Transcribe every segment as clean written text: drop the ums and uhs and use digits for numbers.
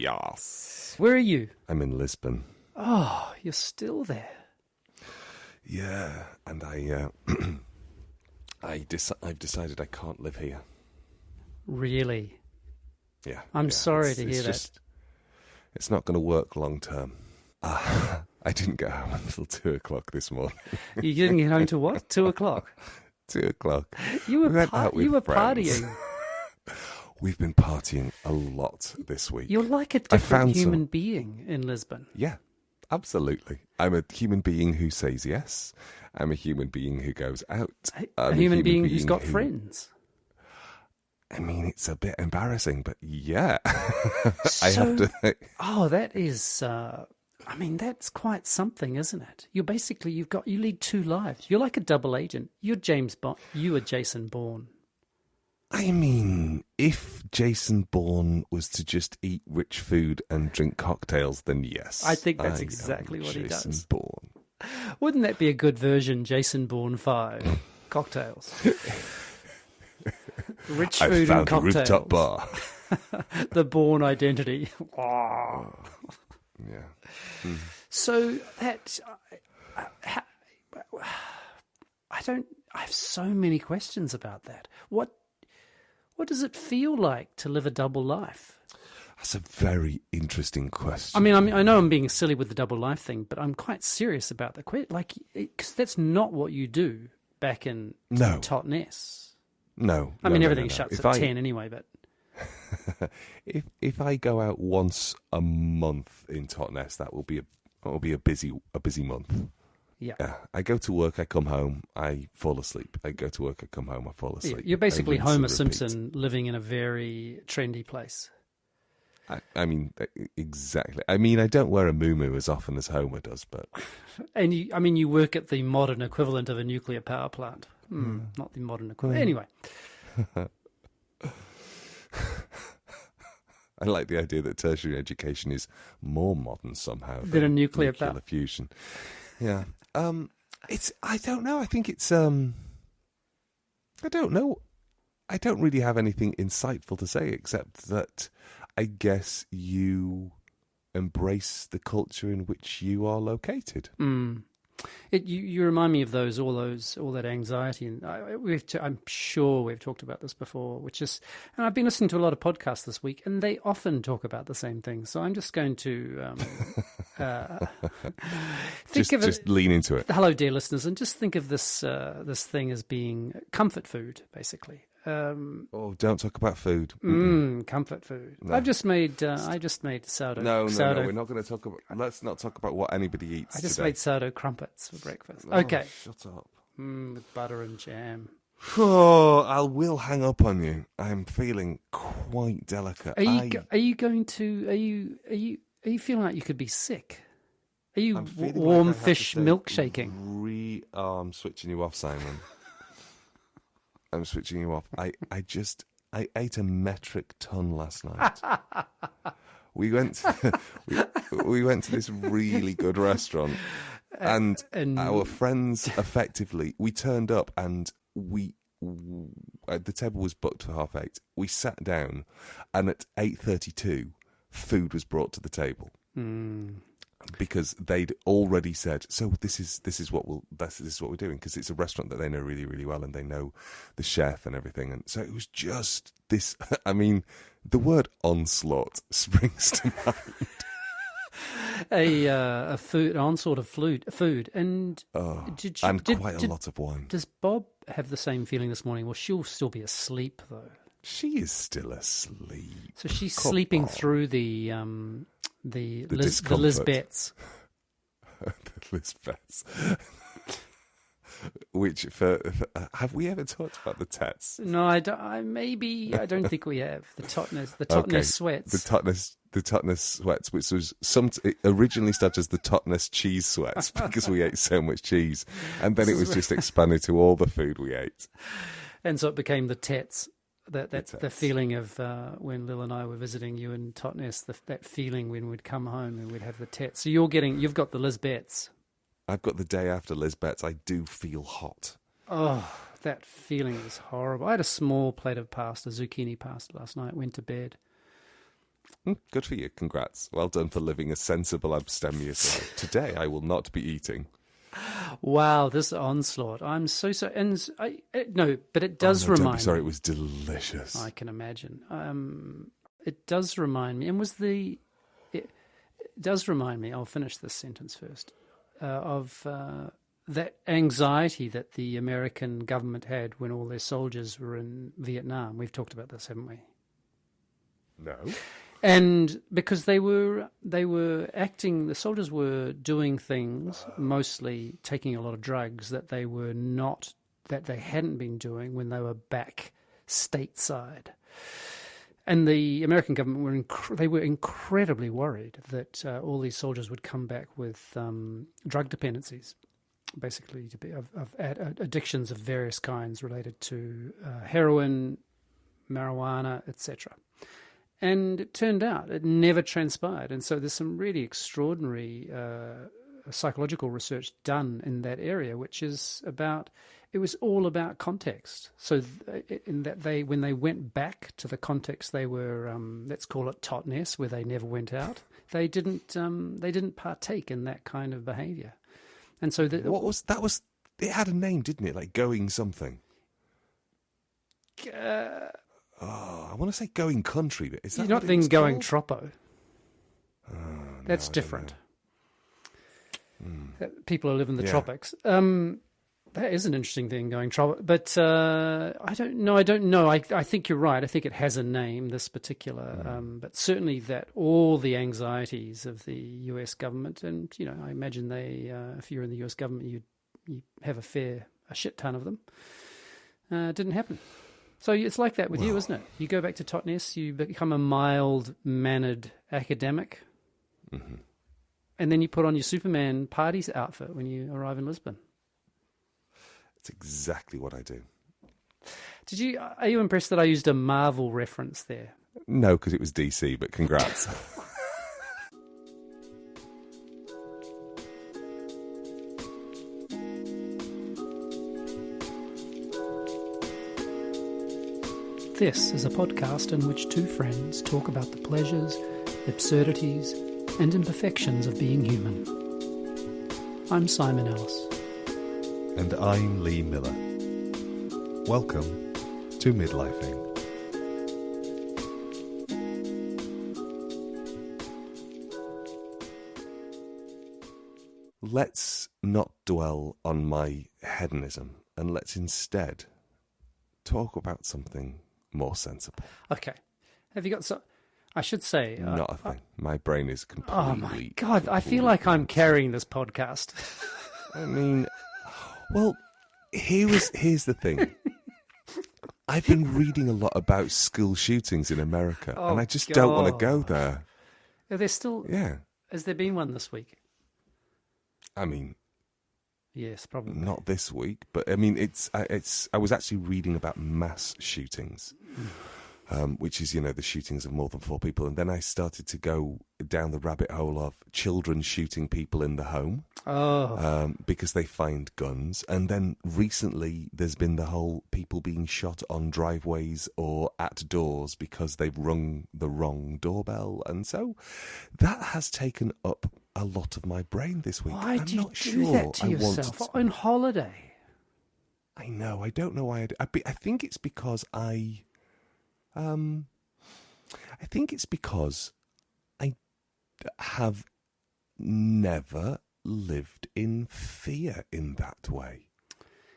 Yes. Where are you? I'm in Lisbon. Oh, you're still there. Yeah, and I've decided I can't live here. Really? Yeah. I'm sorry to hear that. It's not going to work long term. I didn't get home until 2 o'clock this morning. You didn't get home to what? 2 o'clock? 2 o'clock. You were partying. We've been partying a lot this week. You're like a different human being in Lisbon. Yeah, absolutely. I'm a human being who says yes. I'm a human being who goes out. A human being who's got friends. I mean, it's a bit embarrassing, but yeah. That is... I mean, that's quite something, isn't it? You lead two lives. You're like a double agent. You're James Bond. You are Jason Bourne. I mean, if Jason Bourne was to just eat rich food and drink cocktails, then yes. I think that's exactly what he does. Jason Bourne. Wouldn't that be a good version, Jason Bourne 5? Cocktails. Rich food and cocktails. A rooftop bar. The Bourne identity. Oh. Yeah. Mm. So that... I have so many questions about that. What does it feel like to live a double life? That's a very interesting question. I mean, I know I'm being silly with the double life thing, but I'm quite serious about the question. Like, because that's not what you do back in Totnes. No. I mean, everything shuts at 10 anyway, but... if I go out once a month in Totnes, that will be a busy month. Yeah. I go to work, I come home, I fall asleep. I go to work, I come home, I fall asleep. You're basically Homer Simpson living in a very trendy place. I mean, exactly. I mean, I don't wear a muumuu as often as Homer does, but... And you work at the modern equivalent of a nuclear power plant. Not the modern equivalent. Anyway. I like the idea that tertiary education is more modern somehow than a nuclear fusion. Yeah. I don't know. I think it's I don't know. I don't really have anything insightful to say except that I guess you embrace the culture in which you are located. You remind me of all that anxiety, and I'm sure we've talked about this before. And I've been listening to a lot of podcasts this week, and they often talk about the same thing. So I'm just going to just lean into it. Hello, dear listeners, and just think of this thing as being comfort food, basically. Don't talk about food. Comfort food. No. I just made sourdough. No, we're not going to talk about. Let's not talk about what anybody eats. I just made sourdough crumpets for breakfast. Oh, okay, shut up. With butter and jam. Oh, I will hang up on you. I'm feeling quite delicate. Are you feeling like you could be sick? Are you warm fish milkshaking? I'm switching you off, Simon. I'm switching you off. I ate a metric ton last night. We went to this really good restaurant, and our friends effectively, we turned up and the table was booked for 8:30. We sat down, and at 8:32, food was brought to the table. Because they'd already said, so this is what we're doing, because it's a restaurant that they know really, really well, and they know the chef and everything, and so it was just this. I mean, the word onslaught springs to mind. An onslaught of food, and quite a lot of wine. Does Bob have the same feeling this morning? Well, she'll still be asleep though. She is still asleep. So she's sleeping through the Lisbettes. The Lisbettes. Which have we ever talked about the Tets? No, I don't. I don't think we have. The Totnes sweats. The Totnes sweats, which was it originally started as the Totnes cheese sweats because we ate so much cheese, and then it was just expanded to all the food we ate, and so it became the Tets. That's the feeling of when Lil and I were visiting you in Totnes. That feeling when we'd come home and we'd have the Tets. So you've got the Lisbettes. I've got the day after Lisbettes. I do feel hot. Oh, that feeling is horrible. I had a small plate of pasta, zucchini pasta last night. Went to bed. Good for you. Congrats. Well done for living a sensible, abstemious life. Today, I will not be eating. Wow, this onslaught. I'm so sorry. And no, but it does Don't remind be sorry, me. it was delicious. I can imagine. It does remind me, and it does remind me, I'll finish this sentence first, of that anxiety that the American government had when all their soldiers were in Vietnam. We've talked about this, haven't we? No. And because they were acting, the soldiers were doing things, mostly taking a lot of drugs that they hadn't been doing when they were back stateside. And the American government were incredibly worried that all these soldiers would come back with drug dependencies, basically of addictions of various kinds related to heroin, marijuana, etc. And it turned out it never transpired. And so there's some really extraordinary psychological research done in that area, which is it was all about context. So in that when they went back to the context they were, let's call it totness, where they never went out, they didn't partake in that kind of behavior. And so it had a name, didn't it? Like going something. I want to say going country, but is that you're not thinking going tropo? That's I different. People who live in the tropics. That is an interesting thing, going tropo. But I don't know. I think you're right. I think it has a name, this particular. But certainly that all the anxieties of the US government, and I imagine if you're in the US government, you have a shit ton of them. Didn't happen. So it's like that with you, isn't it? You go back to Totnes, you become a mild-mannered academic, and then you put on your Superman parties outfit when you arrive in Lisbon. It's exactly what I do. Are you impressed that I used a Marvel reference there? No, because it was DC, but congrats. This is a podcast in which two friends talk about the pleasures, absurdities, and imperfections of being human. I'm Simon Ellis. And I'm Lee Miller. Welcome to Midlifing. Let's not dwell on my hedonism, and let's instead talk about something more sensible. Okay. Have you got some... I should say... Not a thing. My brain is completely... Oh my God, I feel like I'm carrying this podcast. I mean, well, here's the thing. I've been reading a lot about school shootings in America, and I just don't want to go there. Are there still... Yeah. Has there been one this week? I mean... Yes, probably. Not this week, but I mean, I was actually reading about mass shootings, which is, the shootings of more than 4 people. And then I started to go down the rabbit hole of children shooting people in the home because they find guns. And then recently there's been the whole people being shot on driveways or at doors because they've rung the wrong doorbell. And so that has taken up a lot of my brain this week. Why do you do that to yourself on holiday? I know. I don't know why. I think it's because I think it's because I have never lived in fear in that way.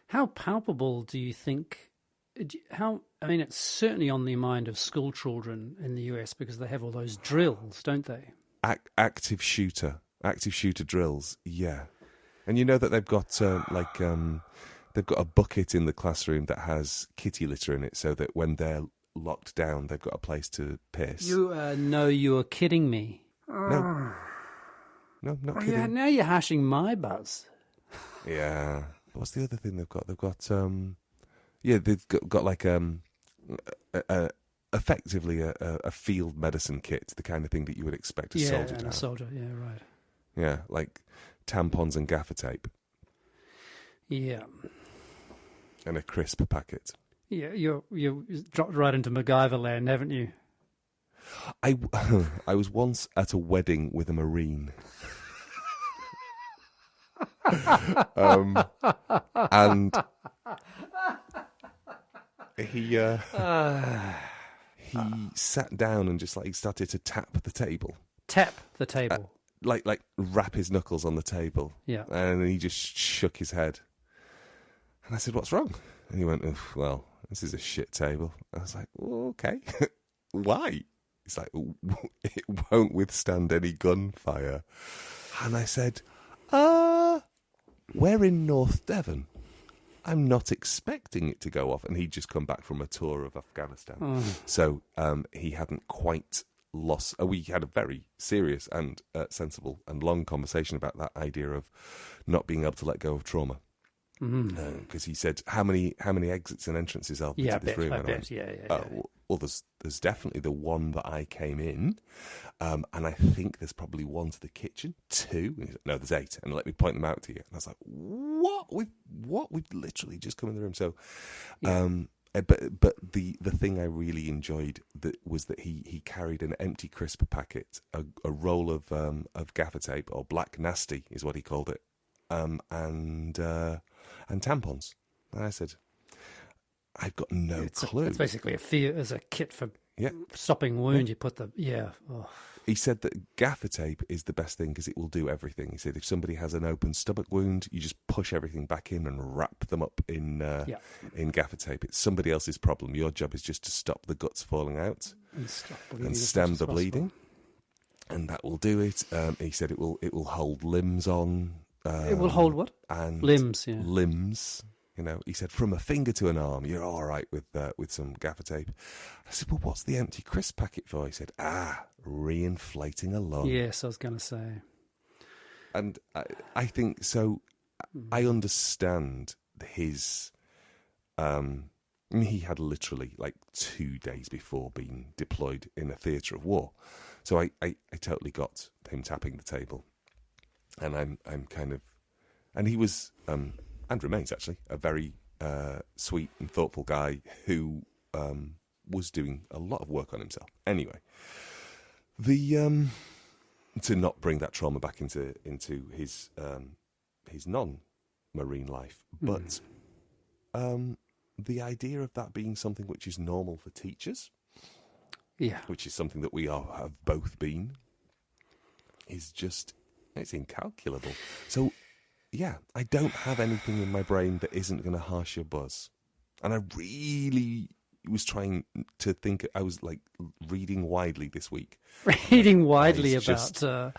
How palpable do you think? I mean, it's certainly on the mind of school children in the US because they have all those drills, don't they? Active shooter drills, yeah. And you know that they've got they've got a bucket in the classroom that has kitty litter in it, so that when they're locked down, they've got a place to piss. You are kidding me. No, not kidding. Yeah, now you're hashing my buzz. Yeah. What's the other thing they've got? They've got they've got like effectively a field medicine kit, the kind of thing that you would expect a soldier to have. A soldier, yeah, right. Yeah, like tampons and gaffer tape. Yeah. And a crisp packet. Yeah, you dropped right into MacGyver land, haven't you? I I was once at a wedding with a Marine. And he sat down and just like started to tap the table. Tap the table. Like rap his knuckles on the table. Yeah. And he just shook his head. And I said, "What's wrong?" And he went, "Well, this is a shit table." I was like, "Oh, okay." Why? He's like, "It won't withstand any gunfire." And I said, we're in North Devon. I'm not expecting it to go off. And he'd just come back from a tour of Afghanistan. So he hadn't quite lost. We had a very serious and sensible and long conversation about that idea of not being able to let go of trauma. Because he said, how many exits and entrances are there to this room? I bet. Yeah. Well, there's definitely the one that I came in, and I think there's probably one to the kitchen, 2. And he said, "No, there's 8, and let me point them out to you." And I was like, "What? We've literally just come in the room." So, but the thing I really enjoyed was that he carried an empty crisp packet, a roll of gaffer tape, or black nasty is what he called it, and tampons. And I said, "I've got no clue." It's basically a kit for stopping wound. You put He said that gaffer tape is the best thing because it will do everything. He said if somebody has an open stomach wound, you just push everything back in and wrap them up in gaffer tape. It's somebody else's problem. Your job is just to stop the guts falling out and stem the bleeding, and that will do it. He said it will hold limbs on. It will hold what? And limbs. Yeah. Limbs. You know, he said from a finger to an arm, you're all right with some gaffer tape. I said, "Well, what's the empty crisp packet for?" He said, reinflating a lung. Yes, I was going to say. And I think so. I understand his. He had literally like 2 days before being deployed in a theatre of war, so I totally got him tapping the table, and I'm kind of, and he was and remains actually a very sweet and thoughtful guy who was doing a lot of work on himself. Anyway, the to not bring that trauma back into his non-marine life, but the idea of that being something which is normal for teachers, which is something that we have both been, is just, it's incalculable. So. Yeah, I don't have anything in my brain that isn't going to harsh your buzz. And I really was trying to think. I was like reading widely this week. Reading widely about well,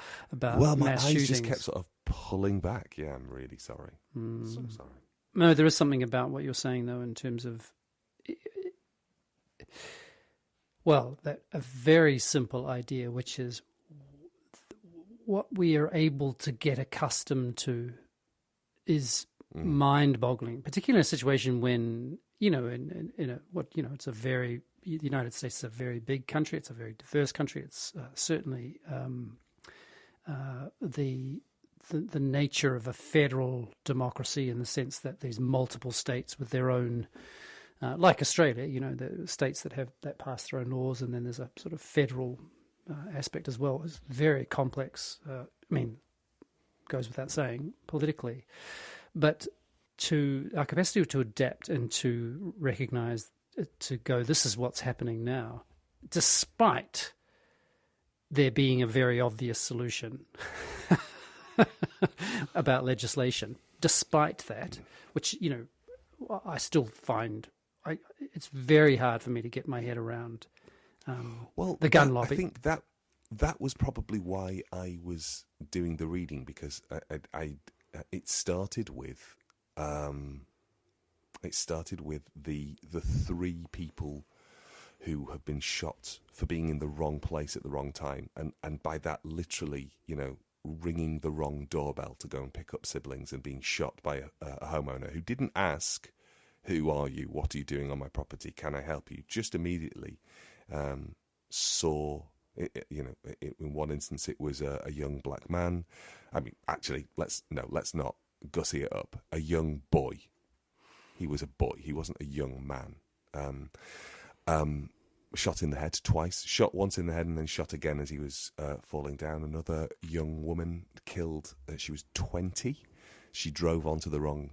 my mass eyes shootings. just kept sort of pulling back. Yeah, I'm really sorry. So sorry. No, there is something about what you're saying, though, in terms of, well, that a very simple idea, which is what we are able to get accustomed to is mind-boggling, particularly in a situation when, it's a very, the United States is a very big country, it's a very diverse country, it's certainly the nature of a federal democracy in the sense that there's multiple states with their own, like Australia, the states that pass their own laws, and then there's a sort of federal aspect as well. It's very complex. Goes without saying politically, but to our capacity to adapt and to recognize, to go, this is what's happening now, despite there being a very obvious solution about legislation, despite that, which, I still find it's very hard for me to get my head around the gun lobby. I think that was probably why I was doing the reading, because it started with the 3 people who have been shot for being in the wrong place at the wrong time, and by that literally, ringing the wrong doorbell to go and pick up siblings and being shot by a homeowner who didn't ask, "Who are you? What are you doing on my property? Can I help you?" Just immediately saw. In one instance, it was a young black man. I mean, actually, let's not gussy it up. A young boy. He was a boy. He wasn't a young man. shot in the head twice, shot once in the head and then shot again as he was falling down. Another young woman killed. She was 20. She drove onto the wrong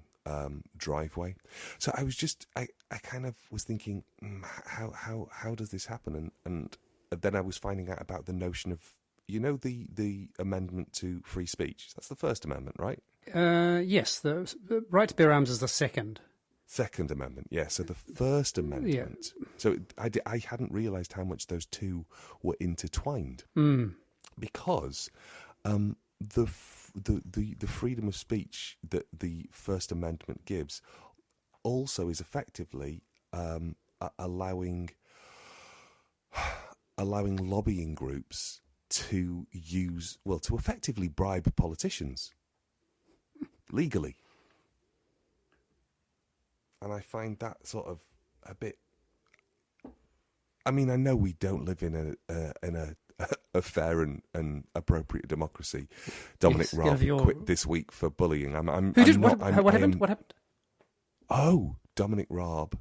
driveway. So I was just, I kind of was thinking, how does this happen? And then I was finding out about the notion of, the amendment to free speech. That's the First Amendment, right? Yes, the right to bear arms is the second. Second Amendment, yeah. So the First Amendment. Yeah. So I hadn't realised how much those two were intertwined, because the freedom of speech that the First Amendment gives also is effectively allowing lobbying groups to to effectively bribe politicians legally. And I find that sort of a bit. I mean, I know we don't live in a fair and appropriate democracy. Dominic Raab quit this week for bullying. What happened? What happened? Oh, Dominic Raab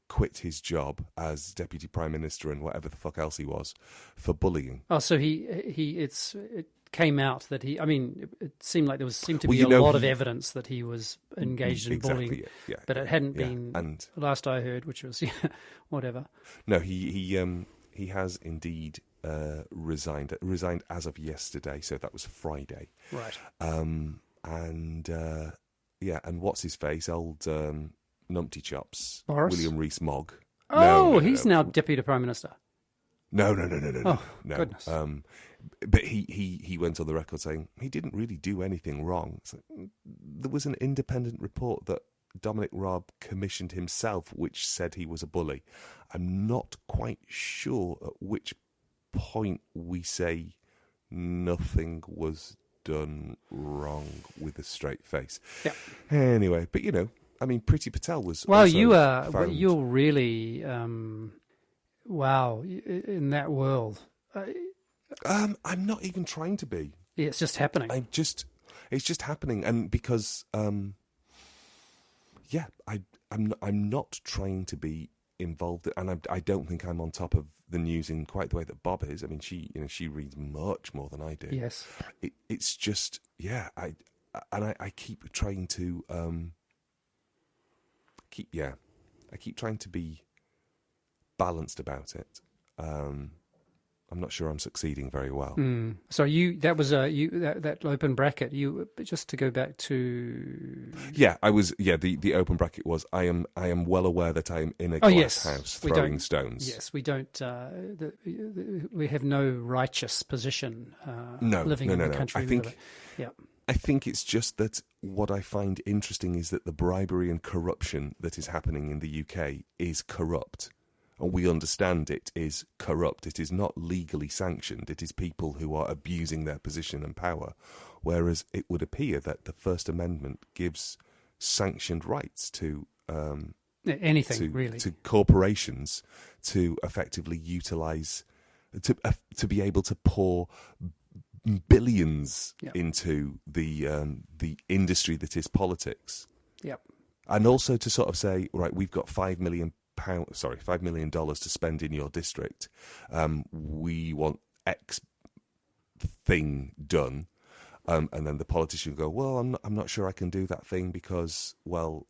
quit his job as Deputy Prime Minister and whatever the fuck else he was for bullying. Oh, so it came out that it seemed like there seemed to be a lot of evidence that he was engaged in bullying, yeah. But it hadn't been, and last I heard, which was whatever. No, he has indeed resigned as of yesterday, so that was Friday. Right. And what's his face? Old numpty chops. Boris? William Rees-Mogg. Oh, he's now Deputy Prime Minister. No. Oh, goodness. But he went on the record saying he didn't really do anything wrong. So, there was an independent report that Dominic Raab commissioned himself, which said he was a bully. I'm not quite sure at which point we say nothing was done wrong with a straight face. Yeah. Anyway, but Priti Patel was. Well, also you're really wow in that world. I'm not even trying to be. Yeah, it's just happening. It's just happening, and because I'm not trying to be involved, and I don't think I'm on top of the news in quite the way that Bob is. I mean, she reads much more than I do. Yes, it's just I keep trying to I keep trying to be balanced about it. I'm not sure I'm succeeding very well. So that open bracket. You just to go back to. Yeah, I was. Yeah, the open bracket was. I am well aware that I am in a glass house throwing stones. Yes, we don't. We have no righteous position. Living in the country. I think it's just that what I find interesting is that the bribery and corruption that is happening in the UK is corrupt. And we understand it is corrupt. It is not legally sanctioned. It is people who are abusing their position and power. Whereas it would appear that the First Amendment gives sanctioned rights to anything, really, to corporations to effectively utilise, to be able to pour billions into the industry that is politics. Yep. And also to sort of say, right, we've got $5 million to spend in your district. We want X thing done, and then the politician will go, well, I'm not sure I can do that thing because, well,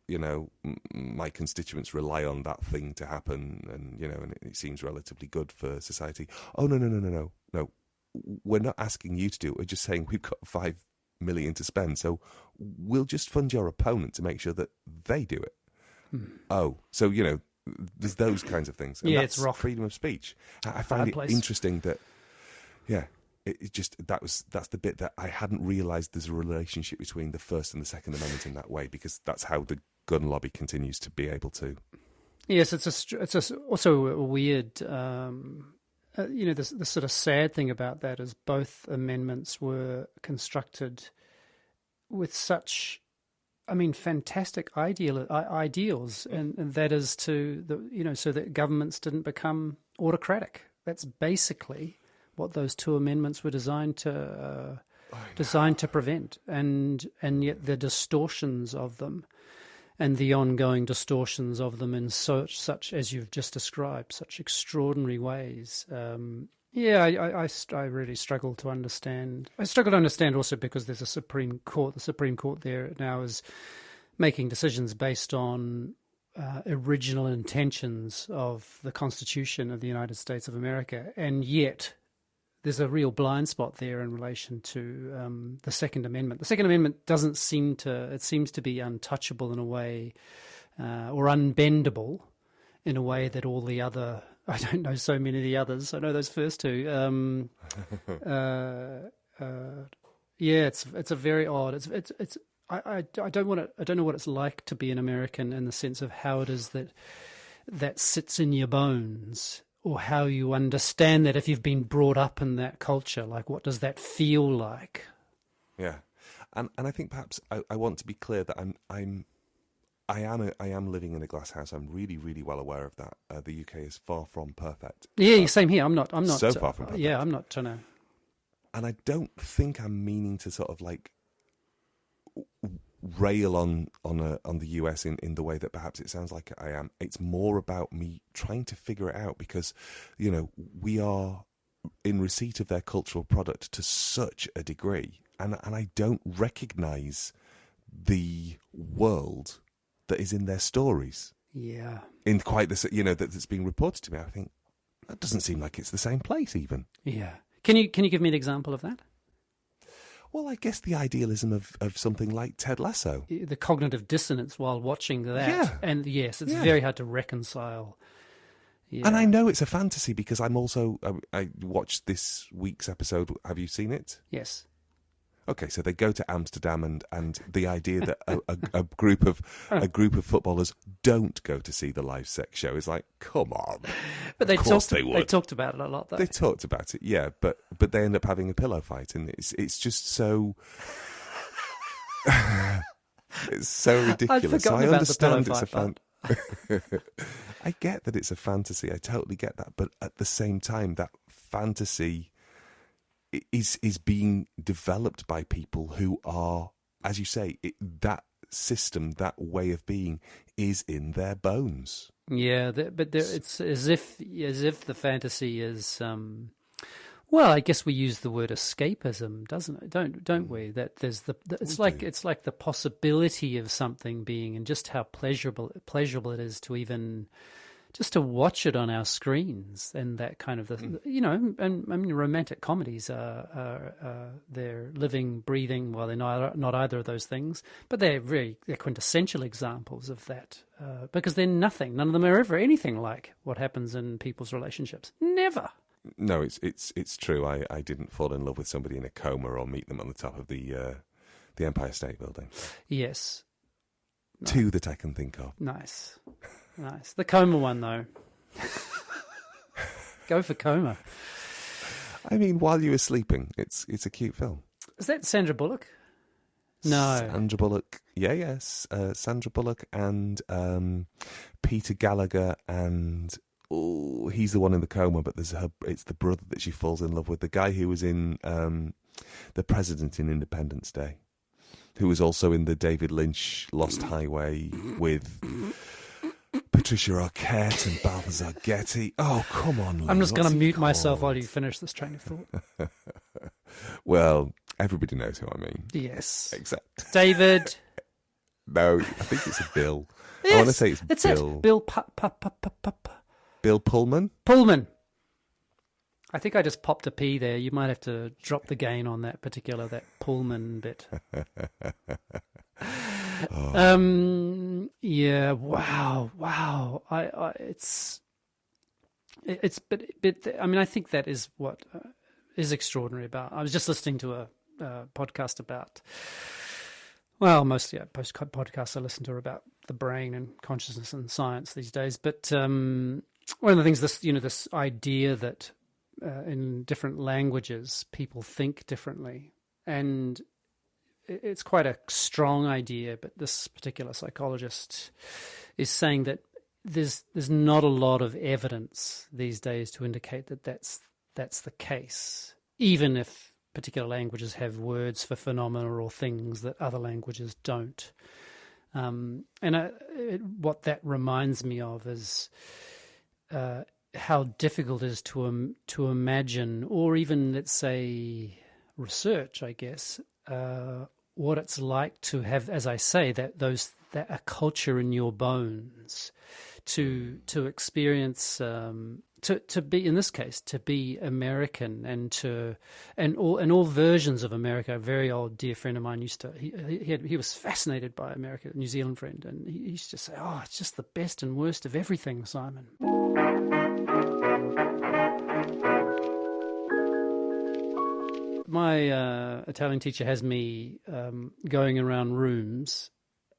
my constituents rely on that thing to happen, and it seems relatively good for society. Oh no. We're not asking you to do it. We're just saying we've got $5 million to spend, so we'll just fund your opponent to make sure that they do it. Oh, so there's those kinds of things. And that's it's rough. Freedom of speech. I find it interesting that, that's the bit that I hadn't realised there's a relationship between the First and the Second Amendment in that way, because that's how the gun lobby continues to be able to. Yes, it's also a weird. The sort of sad thing about that is both amendments were constructed with such. Fantastic ideals, and that is so that governments didn't become autocratic. That's basically what those two amendments were designed to prevent, and yet the distortions of them and the ongoing distortions of them in such as you've just described, such extraordinary ways. I really struggle to understand. I struggle to understand also because there's a Supreme Court. The Supreme Court there now is making decisions based on original intentions of the Constitution of the United States of America, and yet there's a real blind spot there in relation to the Second Amendment. The Second Amendment seems to be untouchable in a way, or unbendable in a way that all the other, I don't know so many of the others, I know those first two. It's a very odd, I don't know what it's like to be an American in the sense of how it is that sits in your bones, or how you understand that if you've been brought up in that culture. Like, what does that feel like? Yeah, and I think perhaps I want to be clear that I am living in a glass house. I'm really, really well aware of that. The UK is far from perfect. Yeah, same here. I'm not so far from perfect. Yeah, I'm not trying to. And I don't think I'm meaning to sort of like rail on the US in the way that perhaps it sounds like I am. It's more about me trying to figure it out, because, you know, we are in receipt of their cultural product to such a degree, and I don't recognise the world that is in their stories. Yeah. In quite this, you know, that's being reported to me. I think that doesn't seem like it's the same place even. Yeah. Can you give me an example of that? Well, I guess the idealism of something like Ted Lasso. The cognitive dissonance while watching that. Yeah. And yes, it's very hard to reconcile. Yeah. And I know it's a fantasy because I'm also, I watched this week's episode. Have you seen it? Yes. Okay, so they go to Amsterdam, and the idea that a group of footballers don't go to see the live sex show is like, come on. But they talked about it a lot, though. They talked about it, yeah, but they end up having a pillow fight, and it's just so it's so ridiculous. So I understand it's a I get that it's a fantasy. I totally get that, but at the same time, that fantasy is being developed by people who are, as you say, that system, that way of being, is in their bones. Yeah, it's as if the fantasy is. Well, I guess we use the word escapism, doesn't it? Don't we? That there's it's like the possibility of something being, and just how pleasurable it is to even just to watch it on our screens, and that kind of and I mean, romantic comedies they're living, breathing. Well, they're not either of those things, but they're quintessential examples of that because they're nothing. None of them are ever anything like what happens in people's relationships. Never. No, it's true. I didn't fall in love with somebody in a coma or meet them on the top of the Empire State Building. Yes. No. Two that I can think of. Nice. The coma one, though. Go for coma. I mean, while you were sleeping, it's a cute film. Is that Sandra Bullock? No. Sandra Bullock. Yes. Sandra Bullock and Peter Gallagher, and he's the one in the coma, but it's the brother that she falls in love with, the guy who was in The President in Independence Day, who was also in the David Lynch Lost Highway with Patricia Arquette and Balthazar Getty. Oh, come on, Lee. I'm just going to mute myself while you finish this train of thought. Well, everybody knows who I mean. Yes. Except David. No, I think it's a Bill. Yes, I want to say it's Bill. It. Bill Bill Pullman? Pullman. I think I just popped a P there. You might have to drop the gain on that Pullman bit. Yeah. Wow. But I mean, I think that is what is extraordinary about. I was just listening to a podcast about. Well, mostly podcasts I listen to are about the brain and consciousness and science these days. But one of the things, this idea that in different languages people think differently, and it's quite a strong idea. But this particular psychologist is saying that there's not a lot of evidence these days to indicate that that's the case, even if particular languages have words for phenomena or things that other languages don't. What that reminds me of is how difficult it is to imagine, or even, let's say, research, I guess, what it's like to have, as I say, that a culture in your bones, to experience, to be, in this case, to be American, and all versions of America. A very old dear friend of mine he was fascinated by America, a New Zealand friend, and he used to say, "Oh, it's just the best and worst of everything, Simon." My Italian teacher has me going around rooms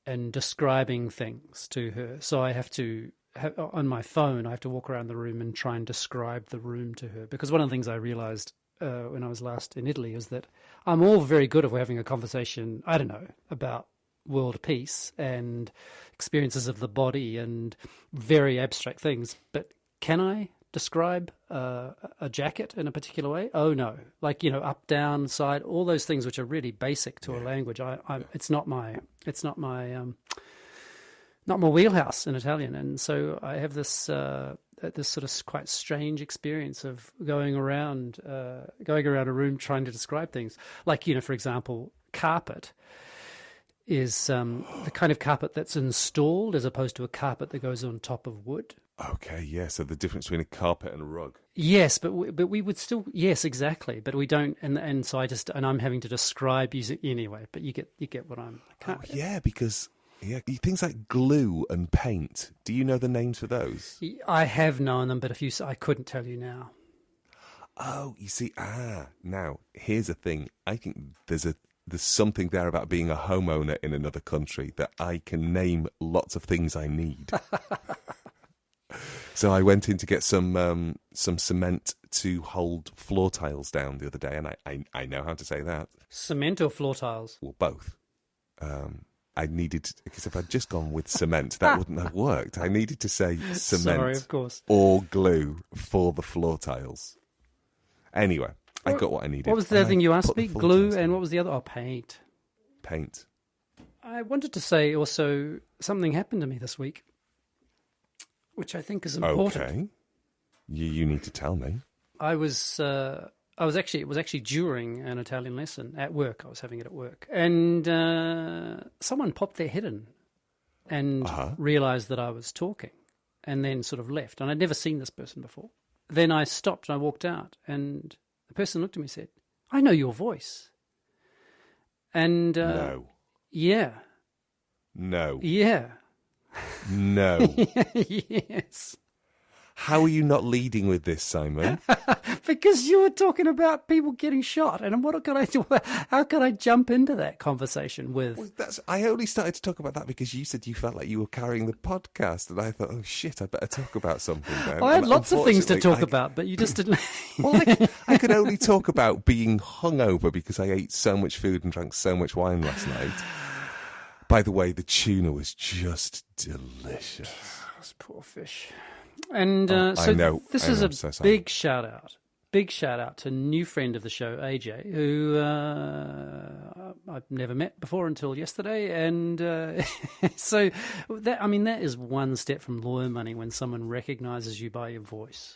and describing things to her. So I have to, on my phone, I have to walk around the room and try and describe the room to her. Because one of the things I realized when I was last in Italy is that I'm all very good if we're having a conversation, I don't know, about world peace and experiences of the body and very abstract things. But can I describe a jacket in a particular way? Oh no, like, up, down, side, all those things which are really basic to a language. It's not my wheelhouse in Italian, and so I have this sort of quite strange experience of going around a room trying to describe things. Like, for example, carpet is the kind of carpet that's installed as opposed to a carpet that goes on top of wood. Okay, yeah. So the difference between a carpet and a rug. Yes, but we would still, yes, exactly. But we don't, and so I'm having to describe using anyway. But you get what I'm. Yeah, because things like glue and paint. Do you know the names for those? I have known them, but I couldn't tell you now. Oh, you see, now here's the thing. I think there's something there about being a homeowner in another country that I can name lots of things I need. So I went in to get some cement to hold floor tiles down the other day, and I know how to say that. Cement or floor tiles? Well, both. I needed, because if I'd just gone with cement, that wouldn't have worked. I needed to say cement. Sorry, of course. Or glue for the floor tiles. Anyway, I got what I needed. What was the other thing you asked me? Glue, and what was the other? Oh, paint. Paint. I wanted to say also something happened to me this week, which I think is important. Okay. You need to tell me. It was actually during an Italian lesson at work. I was having it at work, and someone popped their head in and realized that I was talking, and then sort of left. And I'd never seen this person before. Then I stopped and I walked out, and the person looked at me and said, "I know your voice." And no. Yeah. No. Yeah. No. Yes. How are you not leading with this, Simon? Because you were talking about people getting shot, and what could I do? How could I jump into that conversation with? Well, I only started to talk about that because you said you felt like you were carrying the podcast, and I thought, oh shit, I better talk about something then. Well, I had lots of things to talk about, but you just didn't. Well, I could only talk about being hungover because I ate so much food and drank so much wine last night. By the way, the tuna was just delicious. Those poor fish. And this is a big shout out to a new friend of the show, AJ, who I've never met before until yesterday. And so that is one step from lawyer money when someone recognises you by your voice.